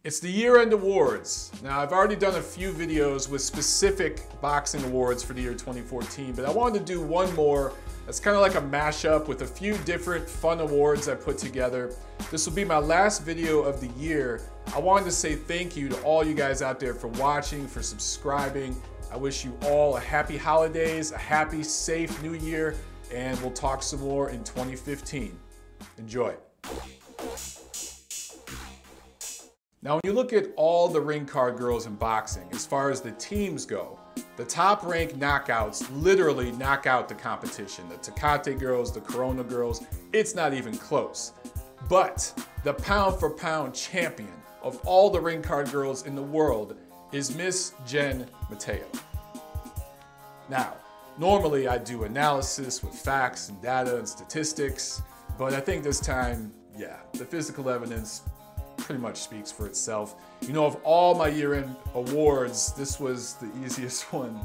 It's the year-end awards. Now, I've already done a few videos with specific boxing awards for the year 2014, but I wanted to do one more that's kind of like a mashup with a few different fun awards I put together. This will be my last video of the year. I wanted to say thank you to all you guys out there for watching, for subscribing. I wish you all a happy holidays, a happy, safe new year, and we'll talk some more in 2015. Enjoy. Now, when you look at all the ring card girls in boxing, as far as the teams go, the top ranked knockouts literally knock out the competition. The Tecate girls, the Corona girls, it's not even close. But the pound for pound champion of all the ring card girls in the world is Miss Jen Mateo. Now, normally I do analysis with facts and data and statistics, but I think this time, yeah, the physical evidence pretty much speaks for itself. You know, of all my year-end awards, this was the easiest one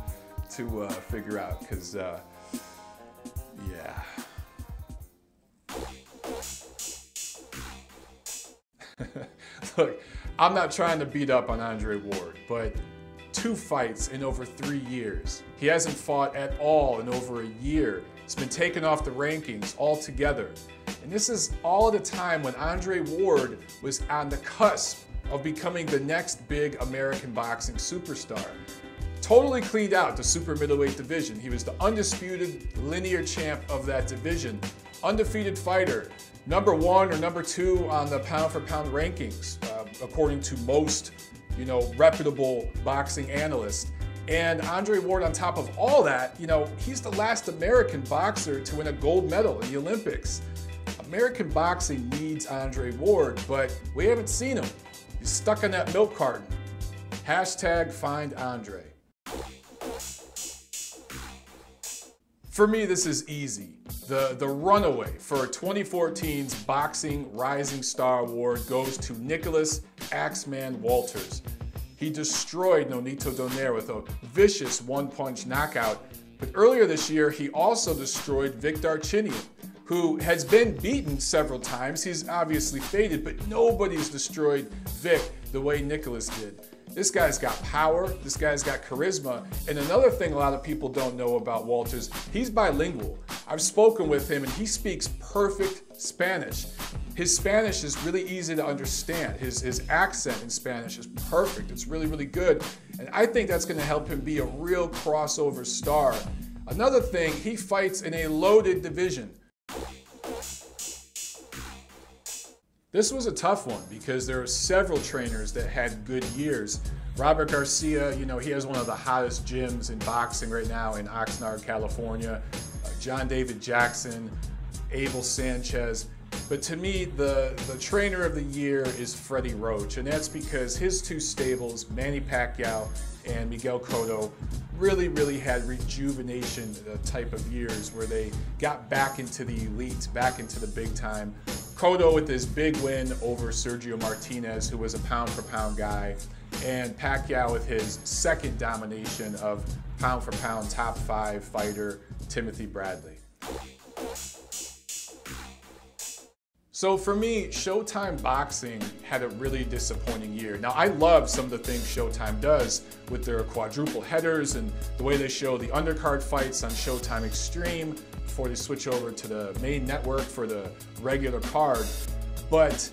to figure out, because, yeah. Look, I'm not trying to beat up on Andre Ward, but 2 fights in over 3 years. He hasn't fought at all in over a year. He's been taken off the rankings altogether. And this is all at a time when Andre Ward was on the cusp of becoming the next big American boxing superstar. Totally cleaned out the super middleweight division. He was the undisputed linear champ of that division. Undefeated fighter, number 1 or number 2 on the pound for pound rankings, according to most, reputable boxing analysts. And Andre Ward, on top of all that, he's the last American boxer to win a gold medal in the Olympics. American boxing needs Andre Ward, but we haven't seen him. He's stuck in that milk carton. Hashtag find Andre. For me, this is easy. The runaway for 2014's Boxing Rising Star Award goes to Nicholas Axeman Walters. He destroyed Nonito Donaire with a vicious one-punch knockout, but earlier this year, he also destroyed Vic Darchinyan, who has been beaten several times. He's obviously faded, but nobody's destroyed Vic the way Nicholas did. This guy's got power, this guy's got charisma, and another thing a lot of people don't know about Walters, he's bilingual. I've spoken with him and he speaks perfect Spanish. His Spanish is really easy to understand. His accent in Spanish is perfect. It's really, really good. And I think that's gonna help him be a real crossover star. Another thing, he fights in a loaded division. This was a tough one because there are several trainers that had good years. Robert Garcia, he has one of the hottest gyms in boxing right now in Oxnard, California. John David Jackson, Abel Sanchez. But to me, the trainer of the year is Freddie Roach, and that's because his 2 stables, Manny Pacquiao and Miguel Cotto, really had rejuvenation type of years where they got back into the elite, back into the big time. Cotto with his big win over Sergio Martinez, who was a pound for pound guy, and Pacquiao with his second domination of pound for pound top 5 fighter Timothy Bradley. So for me, Showtime Boxing had a really disappointing year. Now, I love some of the things Showtime does with their quadruple headers and the way they show the undercard fights on Showtime Extreme before they switch over to the main network for the regular card. But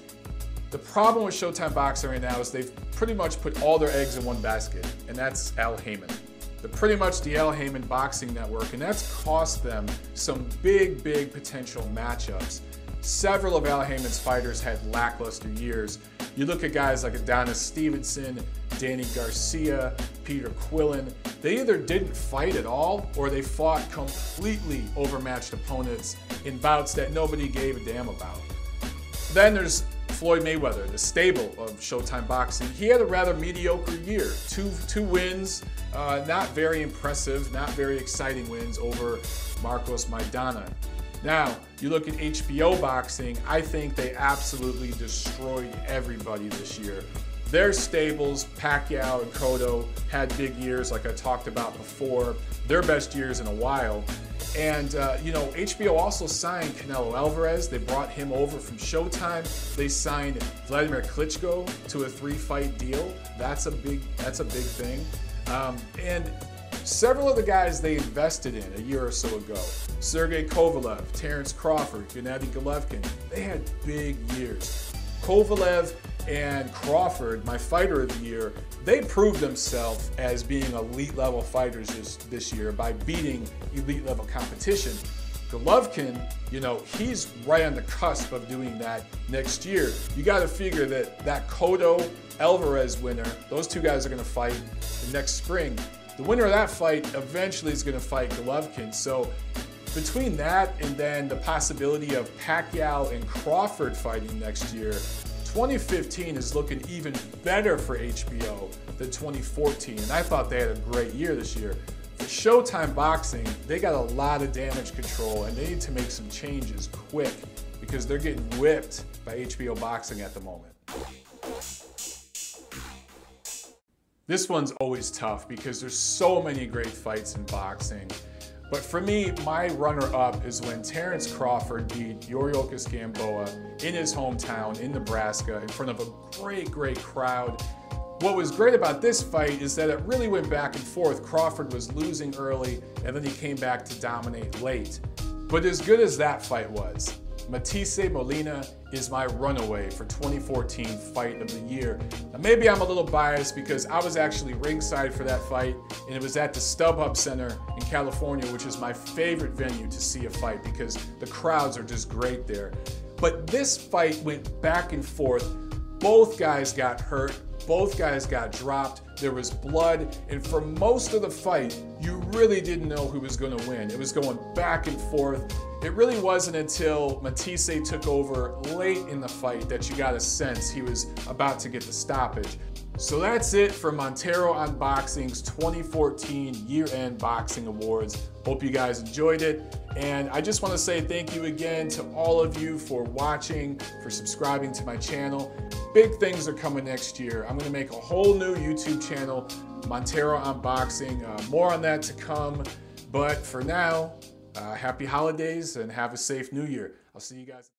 the problem with Showtime Boxing right now is they've pretty much put all their eggs in one basket, and that's Al Haymon. They're pretty much the Al Haymon Boxing Network, and that's cost them some big potential matchups. Several of Al Haymon's fighters had lackluster years. You look at guys like Adonis Stevenson, Danny Garcia, Peter Quillen. They either didn't fight at all or they fought completely overmatched opponents in bouts that nobody gave a damn about. Then there's Floyd Mayweather, the stable of Showtime Boxing. He had a rather mediocre year. Two wins, not very impressive, not very exciting wins over Marcos Maidana. Now, you look at HBO Boxing, I think they absolutely destroyed everybody this year. Their stables, Pacquiao and Cotto, had big years like I talked about before, their best years in a while. And, you know, HBO also signed Canelo Alvarez. They brought him over from Showtime. They signed Vladimir Klitschko to a 3-fight deal. That's a big thing. And several of the guys they invested in a year or so ago, Sergey Kovalev, Terence Crawford, Gennady Golovkin, they had big years. Kovalev and Crawford, my fighter of the year, they proved themselves as being elite level fighters this year by beating elite level competition. Golovkin, you know, he's right on the cusp of doing that next year. You got to figure that Cotto Alvarez winner, those two guys are going to fight next spring. The winner of that fight eventually is going to fight Golovkin. So between that and then the possibility of Pacquiao and Crawford fighting next year, 2015 is looking even better for HBO than 2014. And I thought they had a great year this year. For Showtime Boxing, they got a lot of damage control and they need to make some changes quick because they're getting whipped by HBO Boxing at the moment. This one's always tough because there's so many great fights in boxing. But for me, my runner-up is when Terence Crawford beat Yuriorkis Gamboa in his hometown in Nebraska in front of a great crowd. What was great about this fight is that it really went back and forth. Crawford was losing early and then he came back to dominate late. But as good as that fight was, Matisse Molina is my runaway for 2014 Fight of the Year. Now maybe I'm a little biased because I was actually ringside for that fight and it was at the StubHub Center in California, which is my favorite venue to see a fight because the crowds are just great there. But this fight went back and forth. Both guys got hurt, both guys got dropped, there was blood, and for most of the fight, you really didn't know who was going to win. It was going back and forth. It really wasn't until Matisse took over late in the fight that you got a sense he was about to get the stoppage. So that's it for Montero Unboxing's 2014 Year-End Boxing Awards. Hope you guys enjoyed it. And I just want to say thank you again to all of you for watching, for subscribing to my channel. Big things are coming next year. I'm going to make a whole new YouTube channel, Montero Unboxing. More on that to come. But for now, happy holidays and have a safe new year. I'll see you guys.